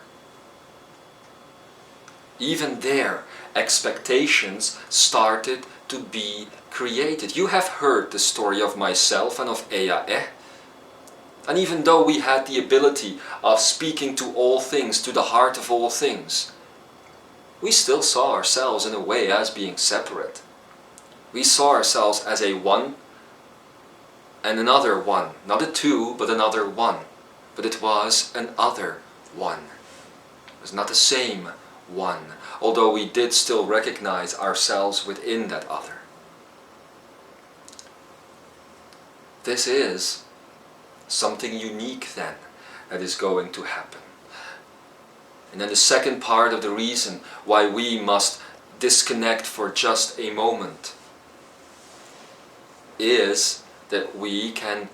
expectations started to be created. You have heard the story of myself and of Ea. And even though we had the ability of speaking to all things, to the heart of all things, we still saw ourselves in a way as being separate. We saw ourselves as a one and another one. Not a two, but another one. But it was an other one. It was not the same one, although we did still recognize ourselves within that other. This is something unique then that is going to happen. And then the second part of the reason why we must disconnect for just a moment is that we can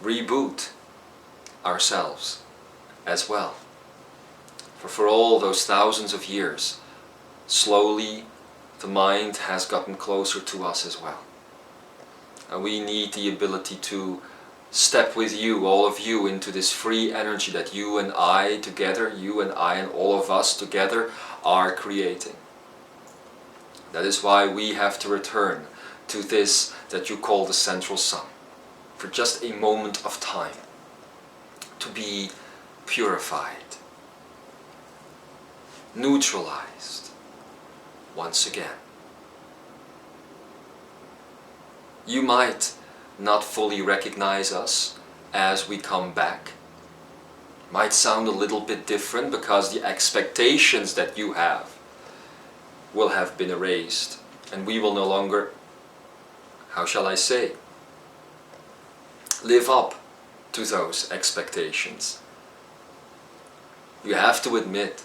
reboot ourselves as well. For all those thousands of years, slowly the mind has gotten closer to us as well. And we need the ability to step with you, all of you, into this free energy that you and I together, you and I and all of us together are creating. That is why we have to return to this that you call the central sun, for just a moment of time, to be purified, neutralized once again. You might not fully recognize us as we come back. Might sound a little bit different because the expectations that you have will have been erased, and we will no longer, how shall I say, live up to those expectations. You have to admit,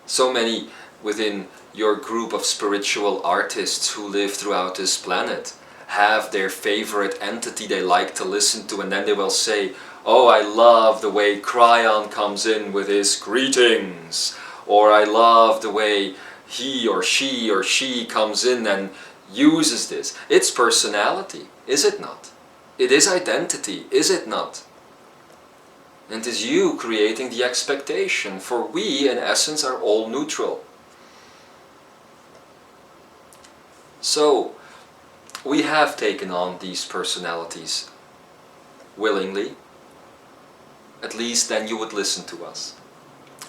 so many within your group of spiritual artists who live throughout this planet have their favorite entity they like to listen to, and then they will say, oh, I love the way Cryon comes in with his greetings, or I love the way he or she comes in and uses this. It's personality, is it not? It is identity, is it not? And it is you creating the expectation, for we in essence are all neutral. So we have taken on these personalities willingly. At least then you would listen to us.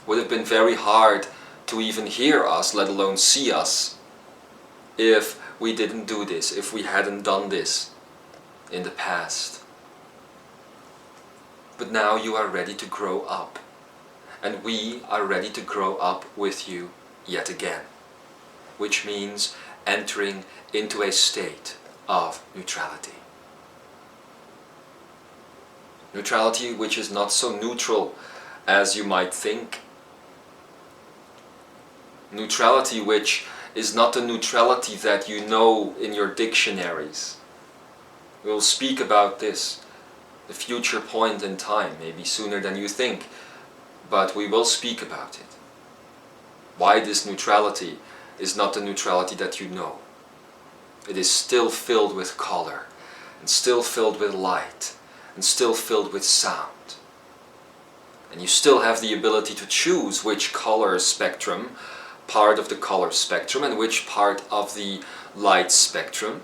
Would have been very hard to even hear us, let alone see us, if we didn't do this, if we hadn't done this in the past. But now you are ready to grow up, and we are ready to grow up with you yet again, which means entering into a state of neutrality. Neutrality which is not so neutral as you might think. Neutrality which is not the neutrality that you know in your dictionaries. We'll speak about this, the future point in time, maybe sooner than you think, but we will speak about it. Why this neutrality is not the neutrality that you know. It is still filled with color, and still filled with light, and still filled with sound. And you still have the ability to choose which color spectrum, part of the color spectrum, and which part of the light spectrum,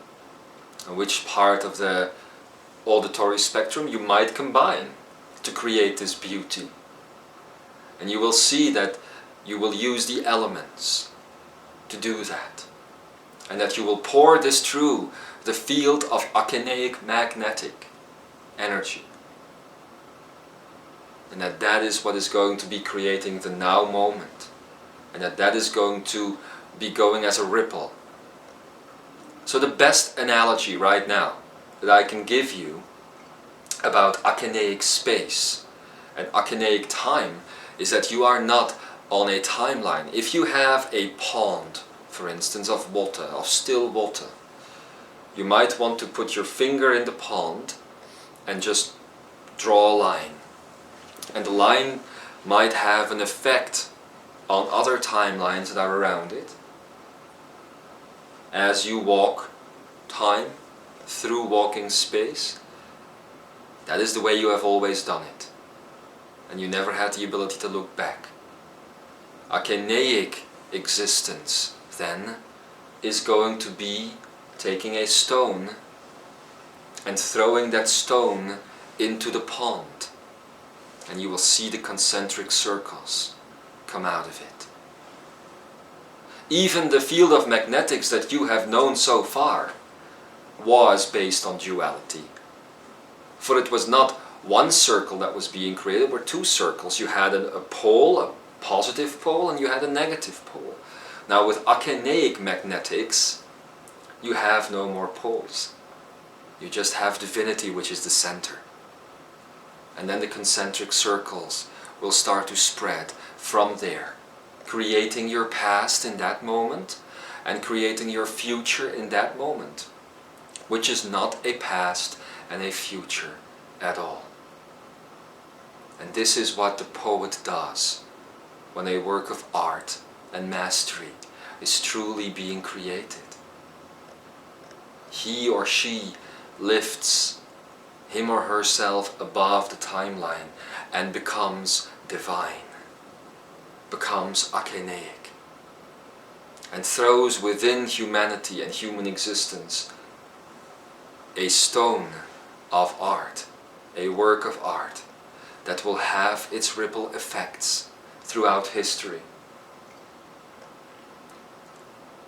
and which part of the auditory spectrum you might combine to create this beauty. And you will see that you will use the elements to do that. And that you will pour this through the field of akineic magnetic energy. And that is what is going to be creating the now moment. And that is going to be going as a ripple. So the best analogy right now that I can give you about akineic space And Akenaic time is that you are not on a timeline. If you have a pond, for instance, of water, of still water, you might want to put your finger in the pond and just draw a line. And the line might have an effect on other timelines that are around it. As you walk time through walking space, that is the way you have always done it. And you never had the ability to look back. Akenaic existence, then, is going to be taking a stone and throwing that stone into the pond. And you will see the concentric circles come out of it. Even the field of magnetics that you have known so far was based on duality. For it was not one circle that was being created, were two circles. You had a pole, a positive pole, and you had a negative pole. Now with Akenaic magnetics, you have no more poles. You just have divinity, which is the center. And then the concentric circles will start to spread from there, creating your past in that moment and creating your future in that moment, which is not a past and a future at all. And this is what the poet does when a work of art and mastery is truly being created. He or she lifts him or herself above the timeline and becomes divine, becomes Akenaic, and throws within humanity and human existence a stone of art, a work of art that will have its ripple effects throughout history.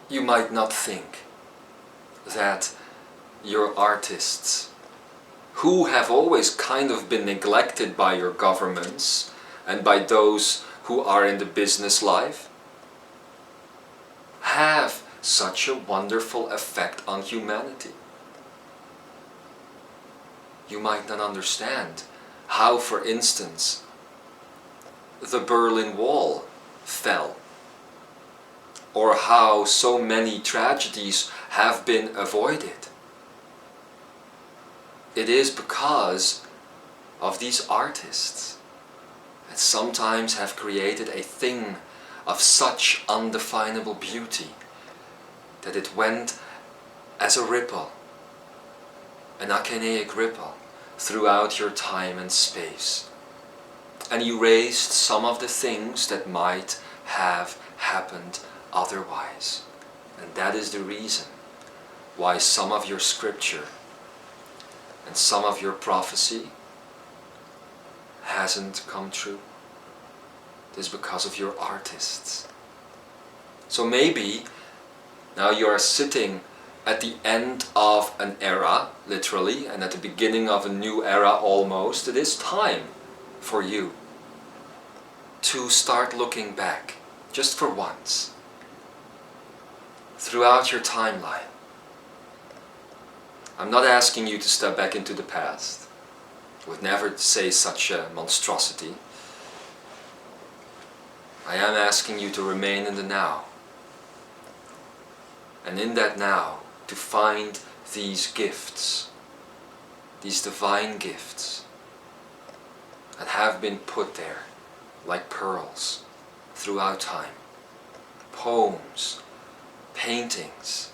You might not think that your artists, who have always kind of been neglected by your governments and by those who are in the business life, have such a wonderful effect on humanity. You might not understand how, for instance, the Berlin Wall fell, or how so many tragedies have been avoided. It is because of these artists that sometimes have created a thing of such undefinable beauty that it went as a ripple, an Akenaic ripple, throughout your time and space, and erased some of the things that might have happened otherwise. And that is the reason why some of your scripture and some of your prophecy hasn't come true. It is because of your artists. So maybe now you are sitting at the end of an era, literally, and at the beginning of a new era almost. It is time for you to start looking back, just for once, throughout your timeline. I'm not asking you to step back into the past. I would never say such a monstrosity. I am asking you to remain in the now. And in that now, to find these gifts, these divine gifts that have been put there like pearls throughout time. Poems, paintings,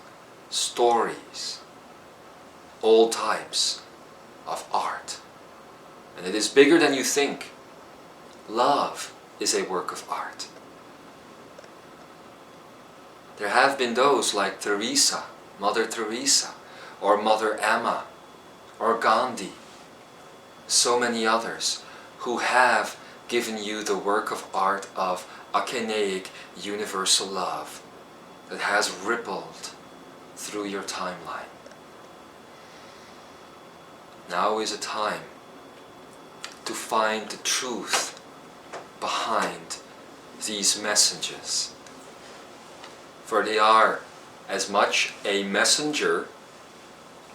stories, all types of art. And it is bigger than you think. Love is a work of art. There have been those like Teresa, Mother Teresa, or Mother Emma, or Gandhi, so many others who have given you the work of art of Akenaic universal love that has rippled through your timeline. Now is a time to find the truth behind these messages, for they are as much a messenger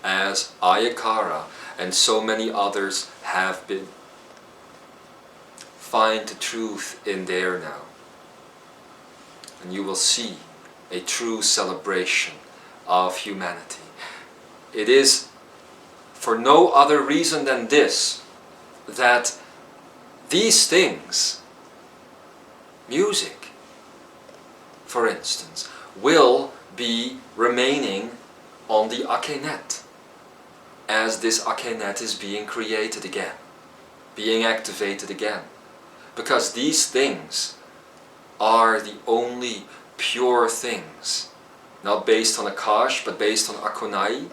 as Pah Ekara and so many others have been. find the truth in there now. And you will see a true celebration of humanity. It is for no other reason than this, that these things, music, for instance, will be remaining on the Akenet, as this Akenet is being created again, being activated again. Because these things are the only pure things, not based on Akash, but based on Akonai,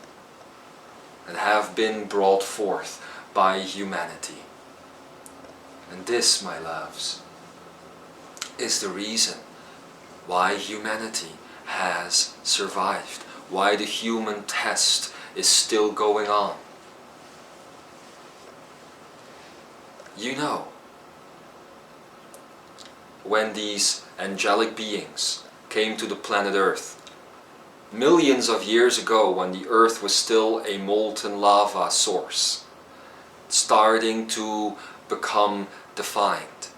that have been brought forth by humanity. And this, my loves, is the reason why humanity has survived, why the human test is still going on. You know, when these angelic beings came to the planet Earth, millions of years ago, when the Earth was still a molten lava source, starting to become defined,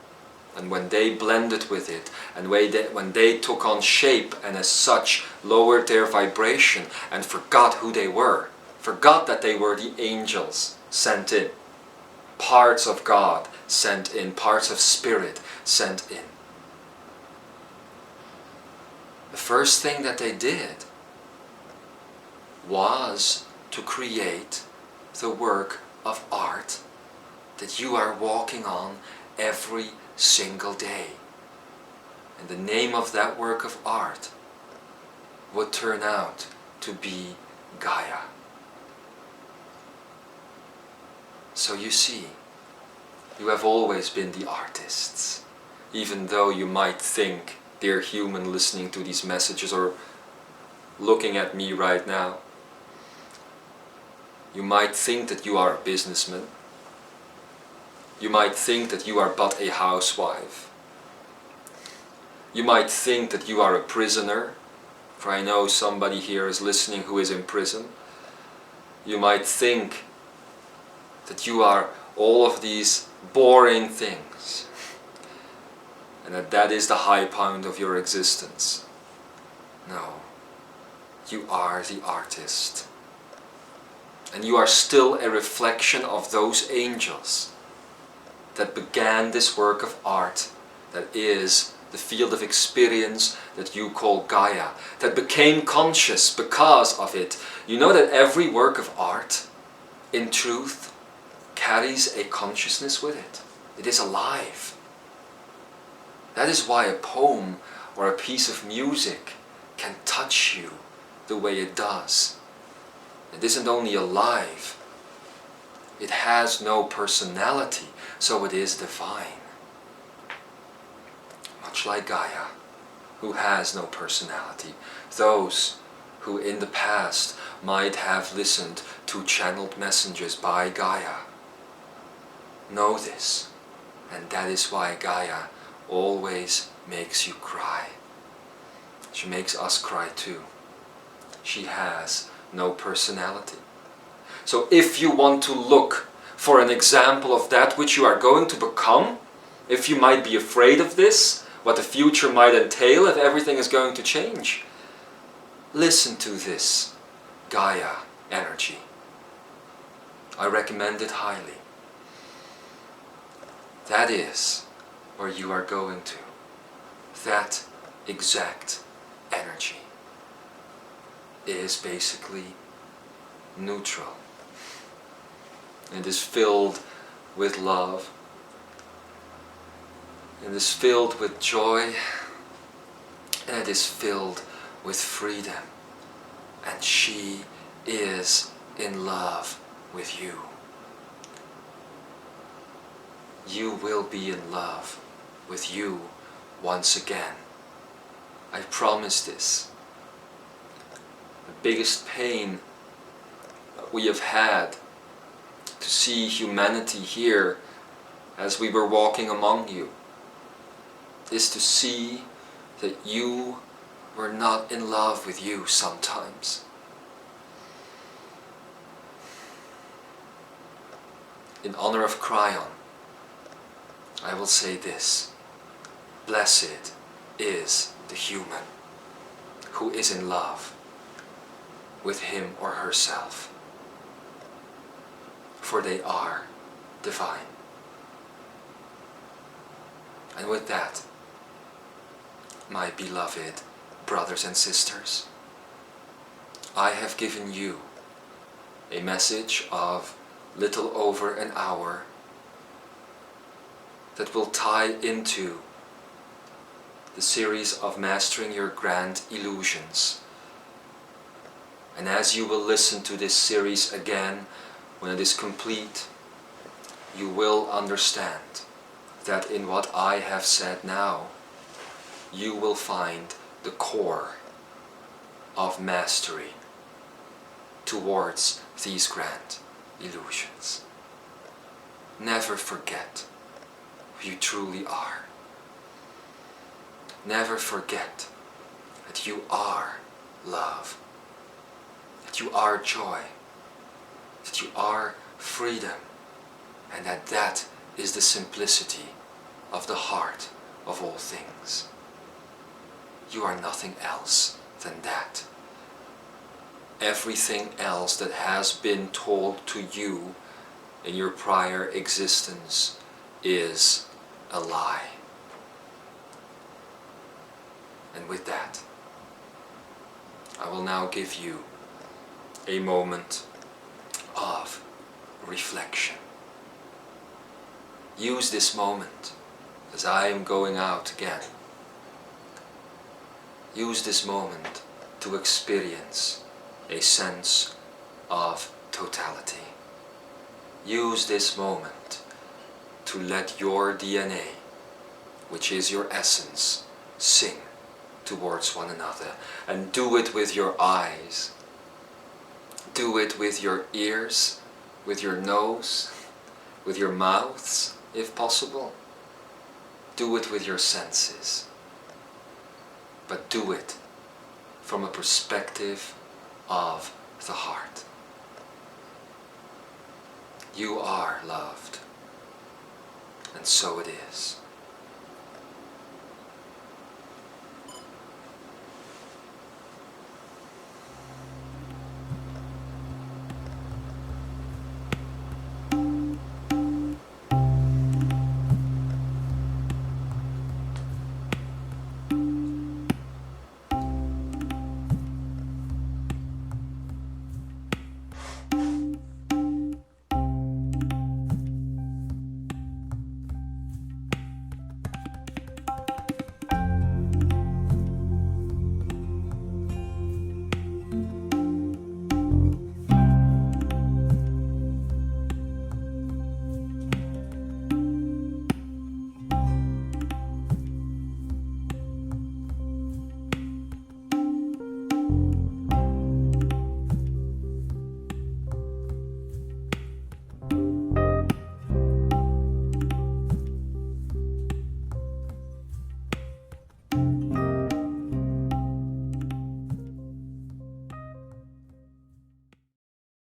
and when they blended with it, and when they took on shape and as such lowered their vibration and forgot who they were, forgot that they were the angels sent in, parts of God sent in, parts of Spirit sent in. The first thing that they did was to create the work of art that you are walking on every single day. And the name of that work of art would turn out to be Gaia. So you see, you have always been the artists, even though you might think, dear human listening to these messages or looking at me right now, you might think that you are a businessman. You might think that you are but a housewife. You might think that you are a prisoner, for I know somebody here is listening who is in prison. You might think that you are all of these boring things, and that is the high point of your existence. No, you are the artist. And you are still a reflection of those angels that began this work of art, that is the field of experience that you call Gaia, that became conscious because of it. You know that every work of art, in truth, carries a consciousness with it. It is alive. That is why a poem or a piece of music can touch you the way it does. It isn't only alive, it has no personality, so it is divine. Much like Gaia, who has no personality. Those who in the past might have listened to channeled messages by Gaia know this, and that is why Gaia always makes you cry. She makes us cry too. She has no personality. So if you want to look for an example of that which you are going to become, if you might be afraid of this, what the future might entail if everything is going to change, listen to this Gaia energy. I recommend it highly. That is where you are going to. That exact energy is basically neutral and is filled with love and is filled with joy and it is filled with freedom, and she is in love with you. You will be in love with you once again. I promise this. The biggest pain that we have had to see humanity here as we were walking among you is to see that you were not in love with you sometimes. In honor of Cryon, I will say this: blessed is the human who is in love with him or herself, for they are divine. And with that, my beloved brothers and sisters, I have given you a message of little over an hour that will tie into the series of Mastering Your Grand Illusions. And as you will listen to this series again, when it is complete, you will understand that in what I have said now, you will find the core of mastery towards these grand illusions. Never forget who you truly are. Never forget that you are love, that you are joy, that you are freedom, and that is the simplicity of the heart of all things. You are nothing else than that. Everything else that has been told to you in your prior existence is a lie. And with that, I will now give you a moment of reflection. Use this moment as I am going out again. Use this moment to experience a sense of totality. Use this moment to let your DNA, which is your essence, sing towards one another. And do it with your eyes. Do it with your ears, with your nose, with your mouths, if possible. Do it with your senses. But do it from a perspective of the heart. You are loved, and so it is.